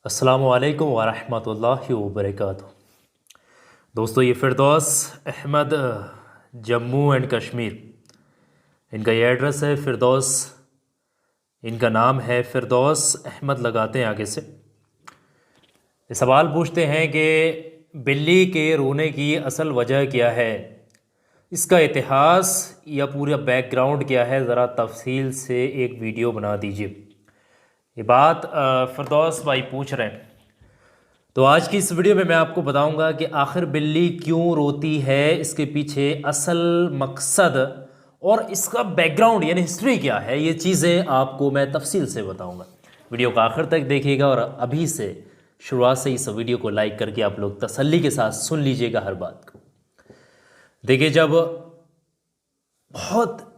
अस्सलामुअलैकुम वरहमतुल्लाहि वबरकातुहू। दोस्तों, ये फ़िरदौस अहमद जम्मू एंड कश्मीर, इनका ये एड्रेस है। फ़िरदौस, इनका नाम है फ़िरदौस अहमद, लगाते हैं आगे से। ये सवाल पूछते हैं कि बिल्ली के रोने की असल वजह क्या है, इसका इतिहास या पूरा बैकग्राउंड क्या है, ज़रा तफसील से एक वीडियो बना दीजिए। ये बात फ़िरदौस भाई पूछ रहे हैं। तो आज की इस वीडियो में मैं आपको बताऊंगा कि आखिर बिल्ली क्यों रोती है, इसके पीछे असल मकसद और इसका बैकग्राउंड यानी हिस्ट्री क्या है। ये चीज़ें आपको मैं तफसील से बताऊंगा। वीडियो को आखिर तक देखिएगा और अभी से शुरुआत से इस वीडियो को लाइक करके आप लोग तसल्ली के साथ सुन लीजिएगा हर बात को। देखिए, जब बहुत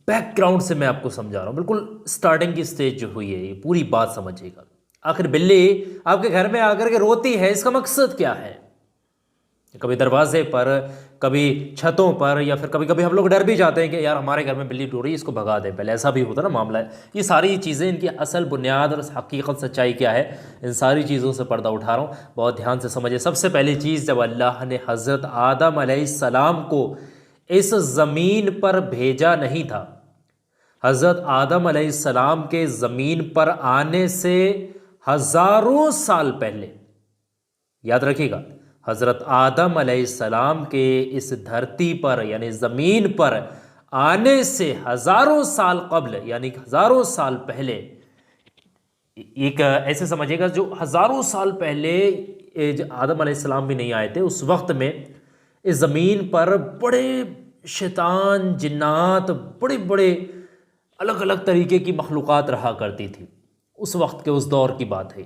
बैकग्राउंड से मैं आपको समझा रहा हूँ, बिल्कुल स्टार्टिंग की स्टेज जो हुई है, ये पूरी बात समझिएगा। आखिर बिल्ली आपके घर में आकर के रोती है, इसका मकसद क्या है। कभी दरवाजे पर, कभी छतों पर, या फिर कभी कभी हम लोग डर भी जाते हैं कि यार हमारे घर में बिल्ली रो रही है, इसको भगा दें। पहले ऐसा भी होता ना मामला है। ये सारी चीज़ें, इनकी असल बुनियाद और हकीकत सच्चाई क्या है, इन सारी चीज़ों से पर्दा उठा रहा हूँ। बहुत ध्यान से समझिए। सबसे पहली चीज़, जब अल्लाह ने हज़रत आदम अलैहिस्सलाम को इस ज़मीन पर भेजा नहीं था, हज़रत आदम अलैहिस्सलाम के ज़मीन पर आने से हज़ारों साल पहले, याद रखिएगा, हज़रत आदम अलैहिस्सलाम के इस धरती पर यानी ज़मीन पर आने से हज़ारों साल कब्ल यानी हज़ारों साल पहले, एक ऐसे समझिएगा, जो हज़ारों साल पहले आदम अलैहिस्सलाम भी नहीं आए थे, उस वक्त में इस ज़मीन पर बड़े शैतान, जिन्नात, बड़े बड़े अलग अलग तरीके की मखलूक़ात रहा करती थी। उस वक्त के, उस दौर की बात है।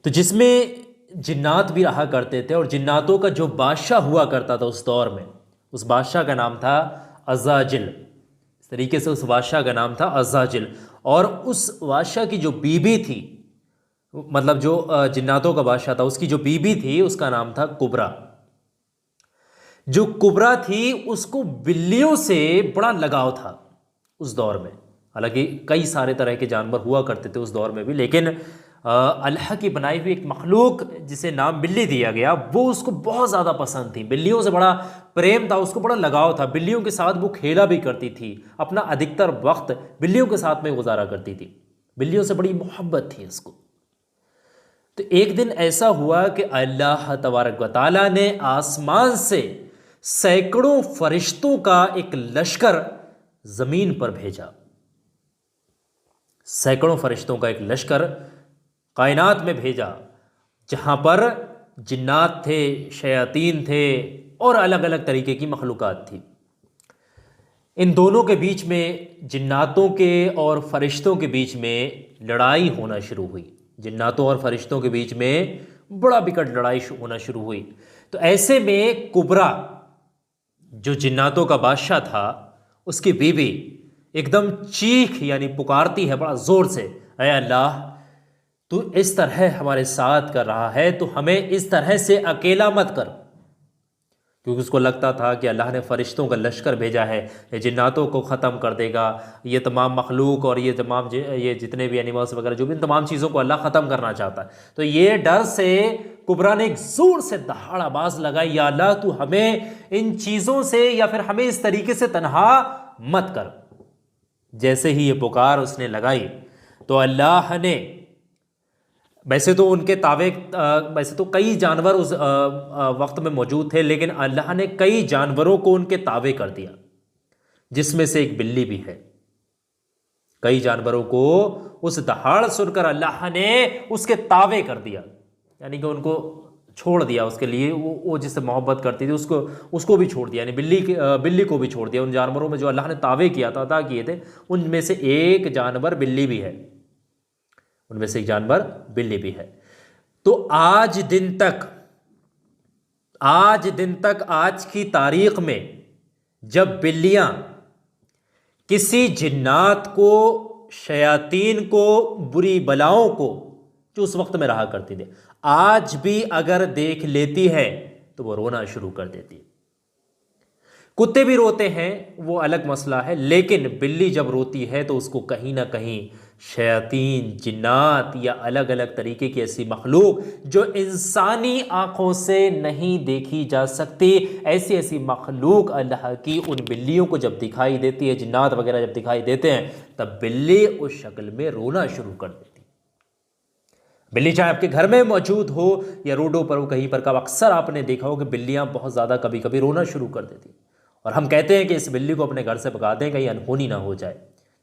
तो जिसमें जिन्नात भी रहा करते थे, और जिन्नातों का जो बादशाह हुआ करता था उस दौर में, उस बादशाह का नाम था अज़ाजिल। इस तरीके से उस बादशाह का नाम था अज़ाजिल। और उस बादशाह की जो बीबी थी, मतलब जो जिन्नातों का बादशाह था, उसकी जो बीबी थी उसका नाम था कुबरा। जो कुबरा थी उसको बिल्लियों से बड़ा लगाव था उस दौर में। हालांकि कई सारे तरह के जानवर हुआ करते थे उस दौर में भी, लेकिन अल्लाह की बनाई हुई एक मखलूक जिसे नाम बिल्ली दिया गया, वो उसको बहुत ज़्यादा पसंद थी। बिल्लियों से बड़ा प्रेम था, उसको बड़ा लगाव था। बिल्लियों के साथ वो खेला भी करती थी, अपना अधिकतर वक्त बिल्लियों के साथ में गुजारा करती थी। बिल्लियों से बड़ी मोहब्बत थी उसको। तो एक दिन ऐसा हुआ कि अल्लाह तबारक व तआला ने आसमान से सैकड़ों फरिश्तों का एक लश्कर ज़मीन पर भेजा। सैकड़ों फरिश्तों का एक लश्कर कायनात में भेजा, जहाँ पर जिन्नात थे, शयातीन थे और अलग अलग तरीके की मखलूक़ात थी। इन दोनों के बीच में, जिन्नातों के और फरिश्तों के बीच में लड़ाई होना शुरू हुई। जिन्नातों और फरिश्तों के बीच में बड़ा बिकट लड़ाई होना शुरू हुई। तो ऐसे में कुबरा, जो जिन्नातों का बादशाह था, उसकी बीबी एकदम चीख यानी पुकारती है बड़ा ज़ोर से, ऐ अल्लाह, तू इस तरह हमारे साथ कर रहा है तो हमें इस तरह से अकेला मत कर। क्योंकि उसको लगता था कि अल्लाह ने फरिश्तों का लश्कर भेजा है, ये जिन्नातों को ख़त्म कर देगा, ये तमाम मखलूक और ये तमाम ये जितने भी एनिमल्स वगैरह, जो भी, इन तमाम चीज़ों को अल्लाह ख़त्म करना चाहता है। तो ये डर से कुबरा ने एक ज़ोर से दहाड़ आवाज़ लगाई, या अल्लाह, तू हमें इन चीज़ों से या फिर हमें इस तरीके से तनहा मत कर। जैसे ही ये पुकार उसने लगाई तो अल्लाह ने, वैसे तो उनके तावे, वैसे तो कई जानवर उस वक्त में मौजूद थे, लेकिन अल्लाह ने कई जानवरों को उनके तावे कर दिया, जिसमें से एक बिल्ली भी है। कई जानवरों को उस दहाड़ सुनकर अल्लाह ने उसके तावे कर दिया, यानी कि उनको छोड़ दिया। उसके लिए वो जिससे मोहब्बत करती थी उसको भी छोड़ दिया, यानी बिल्ली को भी छोड़ दिया। उन जानवरों में जो अल्लाह ने तावे किया था, अता किए थे, उनमें से एक जानवर बिल्ली भी है। उनमें से एक जानवर बिल्ली भी है। तो आज दिन तक, आज की तारीख में, जब बिल्लियां किसी जिन्नात को, शयातीन को, बुरी बलाओं को, जो उस वक्त में रहा करती थी, आज भी अगर देख लेती है तो वो रोना शुरू कर देती है। कुत्ते भी रोते हैं, वो अलग मसला है, लेकिन बिल्ली जब रोती है तो उसको कहीं ना कहीं शयातीन, जिन्नात या अलग अलग तरीके की ऐसी मखलूक जो इंसानी आंखों से नहीं देखी जा सकती, ऐसी ऐसी मखलूक अल्लाह की उन बिल्लियों को जब दिखाई देती है, जिन्नात वगैरह जब दिखाई देते हैं, तब बिल्ली उस शक्ल में रोना शुरू कर देती। बिल्ली चाहे आपके घर में मौजूद हो या रोडों पर हो कहीं पर, कब अक्सर आपने देखा हो कि बिल्लियां बहुत ज़्यादा कभी कभी रोना शुरू कर देती। और हम कहते हैं कि इस बिल्ली को अपने घर से भगा दें, कहीं अनहोनी ना हो जाए।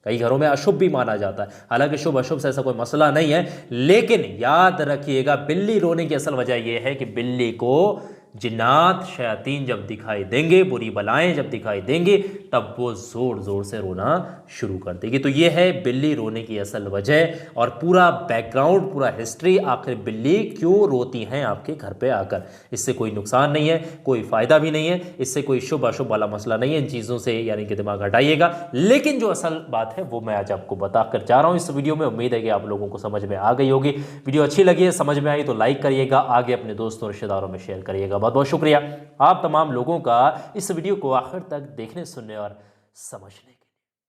कई घरों में अशुभ भी माना जाता है, हालांकि शुभ अशुभ से ऐसा कोई मसला नहीं है, लेकिन याद रखिएगा बिल्ली रोने की असल वजह यह है कि बिल्ली को जिन्नात शयातीन जब दिखाई देंगे, बुरी बलाएं जब दिखाई देंगी, तब वो ज़ोर ज़ोर से रोना शुरू कर देगी। तो ये है बिल्ली रोने की असल वजह और पूरा बैकग्राउंड, पूरा हिस्ट्री, आखिर बिल्ली क्यों रोती हैं आपके घर पे आकर। इससे कोई नुकसान नहीं है, कोई फ़ायदा भी नहीं है, इससे कोई शुभ अशुभ वाला मसला नहीं है। इन चीज़ों से यानी कि दिमाग हटाइएगा। लेकिन जो असल बात है वो मैं आज आपको बता कर जा रहा हूँ इस वीडियो में। उम्मीद है कि आप लोगों को समझ में आ गई होगी। वीडियो अच्छी लगी है, समझ में आई तो लाइक करिएगा, आगे अपने दोस्तों रिश्तेदारों में शेयर करिएगा। बहुत बहुत शुक्रिया आप तमाम लोगों का इस वीडियो को आखिर तक देखने, सुनने और समझने का।